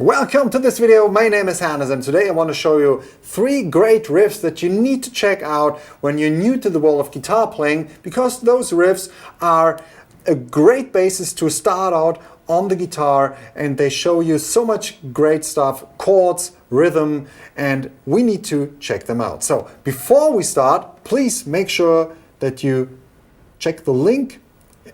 Welcome to this video. My name is Hannes and today I want to show you 3 great riffs that you need to check out when you're new to the world of guitar playing, because those riffs are a great basis to start out on the guitar and they show you so much great stuff, chords, rhythm, and we need to check them out. So before we start, please make sure that you check the link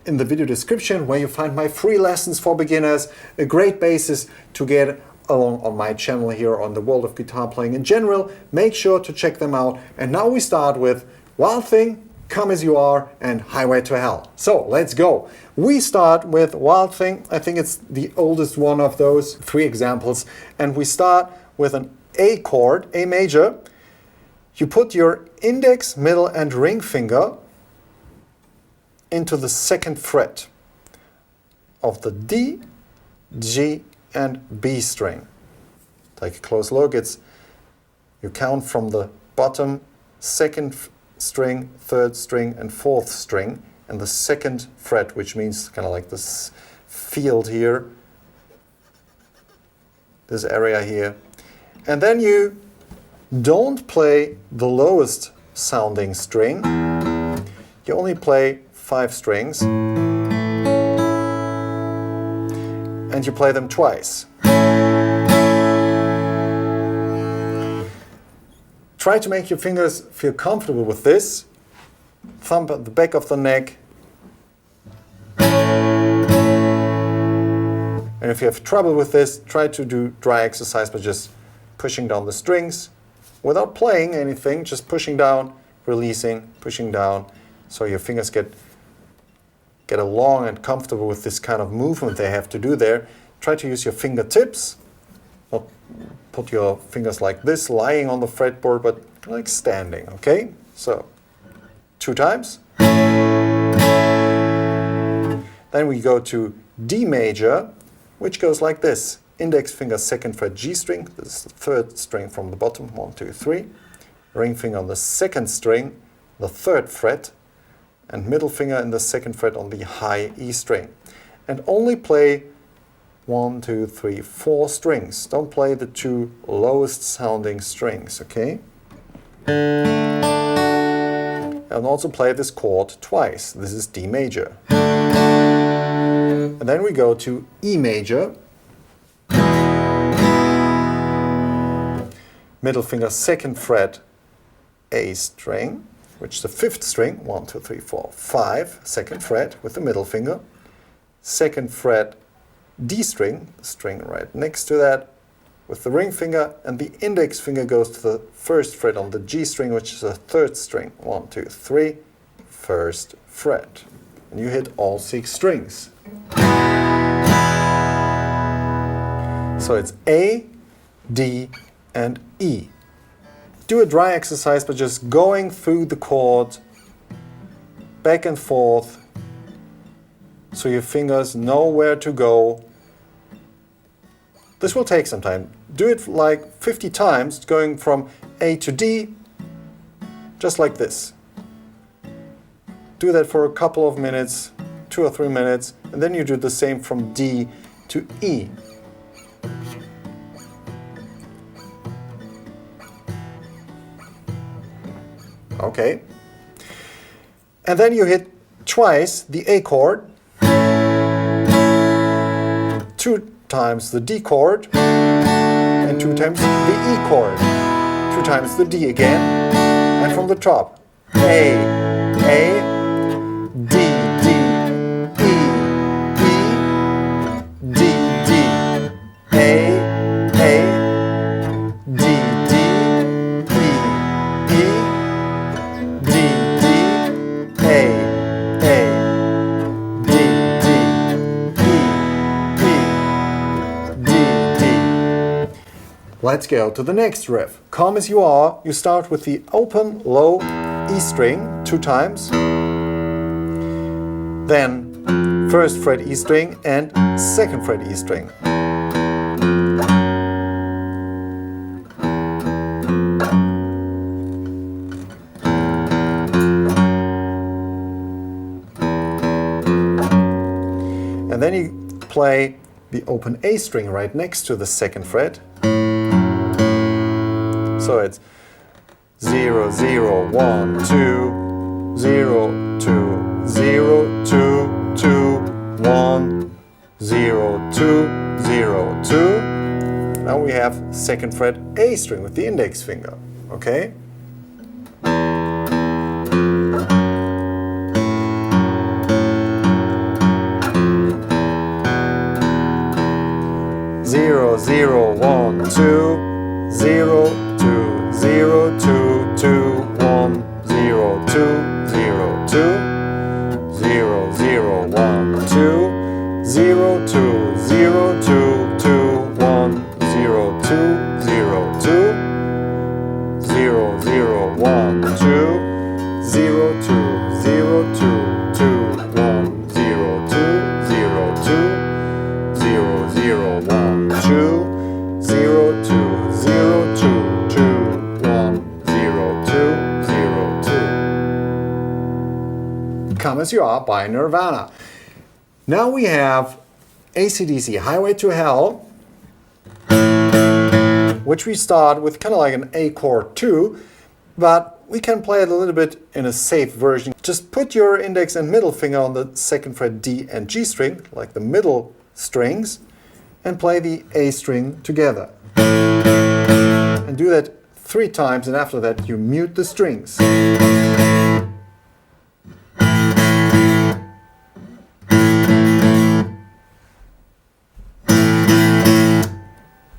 in the video description where you find my free lessons for beginners, a great basis to get along on my channel here on the world of guitar playing in general. Make sure to check them out. And now we start with Wild Thing, Come As You Are, and Highway to Hell. So let's go. We start with Wild Thing. I think it's the oldest one of those 3 examples. And we start with an A chord, A major. You put your index, middle, and ring finger into the 2nd fret of the D, G, and B string. Take a close look. You count from the bottom 2nd string, 3rd string, and 4th string, and the 2nd fret, which means kind of like this field here, this area here. And then you don't play the lowest sounding string. You only play 5 strings, and you play them twice. Try to make your fingers feel comfortable with this. Thumb at the back of the neck. And if you have trouble with this, try to do dry exercise by just pushing down the strings without playing anything, just pushing down, releasing, pushing down, so your fingers get along and comfortable with this kind of movement they have to do there. Try to use your fingertips, not put your fingers like this, lying on the fretboard, but like standing, okay? So, 2 times. Then we go to D major, which goes like this. Index finger 2nd fret G string, this is the 3rd string from the bottom, 1, 2, 3. Ring finger on the 2nd string, the 3rd fret, and middle finger in the 2nd fret on the high E string. And only play 1, 2, 3, 4 strings. Don't play the 2 lowest sounding strings, okay? And also play this chord twice. This is D major. And then we go to E major. Middle finger 2nd fret A string, which is the 5th string, 1, 2, 3, 4, 5, 2nd fret with the middle finger, 2nd fret D string, the string right next to that, with the ring finger, and the index finger goes to the 1st fret on the G string, which is the 3rd string, 1, 2, 3, 1st fret. And you hit all 6 strings. So it's A, D, and E. Do a dry exercise by just going through the chord back and forth so your fingers know where to go. This will take some time. Do it like 50 times, going from A to D, just like this. Do that for a couple of minutes, 2 or 3 minutes, and then you do the same from D to E. Okay. And then you hit twice the A chord, 2 times the D chord, and 2 times the E chord, 2 times the D again, and from the top, A, D, D, E, E, D, D, A, D, D, E, E, D, D, A, D, D, E, E, D, D. Let's go to the next riff. Come As You Are, you start with the open, low E string 2 times, then 1st fret E string and 2nd fret E string. And then you play the open A string right next to the second fret. So it's 0, 0, 1, 2, 0, 2, 0, 2, 2, 1, 0, 2, 0, 2. Now we have second fret A string with the index finger. Okay? Zero, zero, 1, 2, 0, 2, 0, 2, 2, 1, 0, 2, 0, 2, 0, 0, 1, 2, 0, 2, 0, 2, 2, 1, 0, 2, 0, 2, 0, 0, 1, 2, 0, 2, 0, 2, 2, 1, 0, 2, 0, 2, 0, 0, 1, 2, 0, 2, 0, 2, 2, 1, 0, 2, 0, 2. Come As You Are by Nirvana. Now we have AC/DC Highway to Hell, which we start with kind of like an A chord 2, but we can play it a little bit in a safe version. Just put your index and middle finger on the second fret D and G string, like the middle strings, and play the A string together. And do that 3 times, and after that you mute the strings.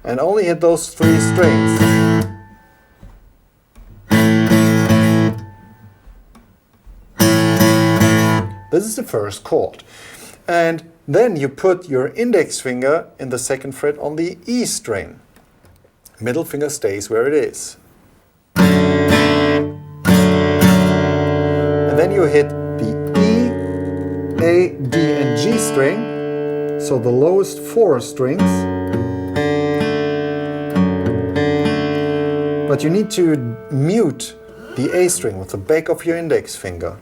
And only hit those 3 strings. This is the first chord. And then you put your index finger in the second fret on the E string. Middle finger stays where it is. And then you hit the E, A, D, and G string, so the lowest 4 strings. But you need to mute the A string with the back of your index finger.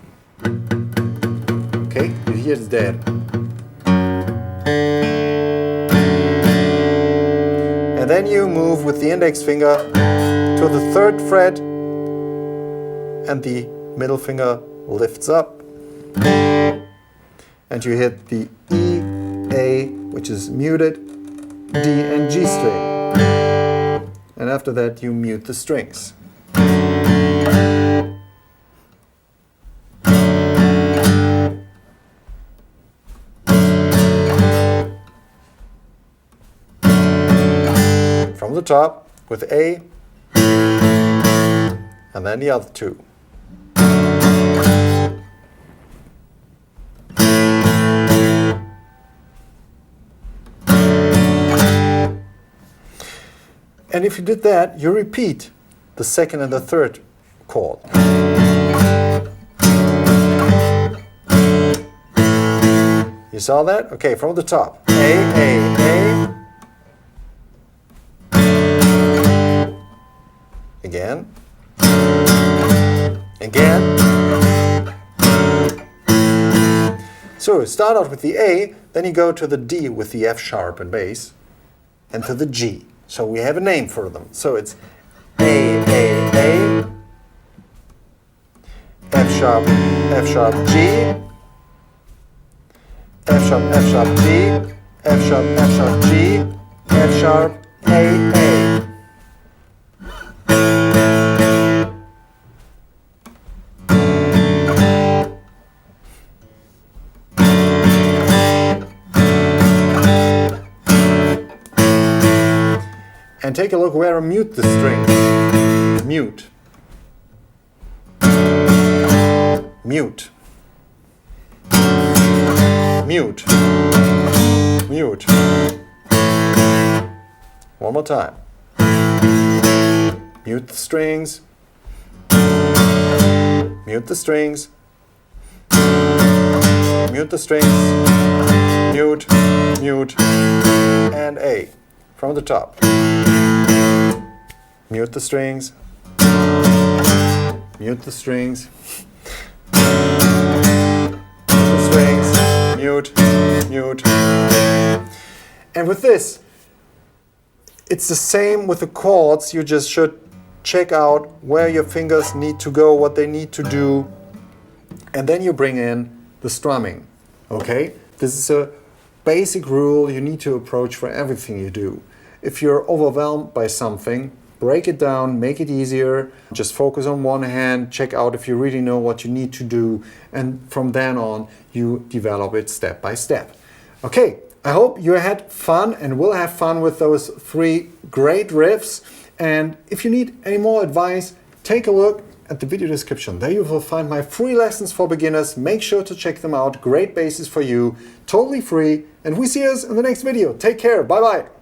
Okay, you hear it's dead. And then you move with the index finger to the 3rd fret, and the middle finger lifts up. And you hit the E, A, which is muted, D and G string. And after that you mute the strings. From the top with A, and then the other 2. And if you did that, you repeat the second and the third chord. You saw that? Okay, from the top. A, A. Again. Again. So start out with the A, then you go to the D with the F sharp and bass, and to the G. So we have a name for them. So it's A, F sharp, G, F sharp, G, F sharp, G, F sharp, A. And take a look where I mute the strings. Mute. Mute. Mute. Mute. One more time. Mute the strings. Mute the strings. Mute the strings. Mute. Mute. And A. From the top. Mute the strings. Mute the strings. Mute the strings. Mute. Mute. And with this, it's the same with the chords. You just should check out where your fingers need to go, what they need to do, and then you bring in the strumming. Okay? This is a basic rule you need to approach for everything you do. If you're overwhelmed by something, break it down, make it easier, just focus on one hand, check out if you really know what you need to do, and from then on you develop it step by step. Okay, I hope you had fun and will have fun with those 3 great riffs. And if you need any more advice, take a look at the video description. There you will find my free lessons for beginners. Make sure to check them out. Great basis for you, totally free. And we see us in the next video. Take care. Bye bye.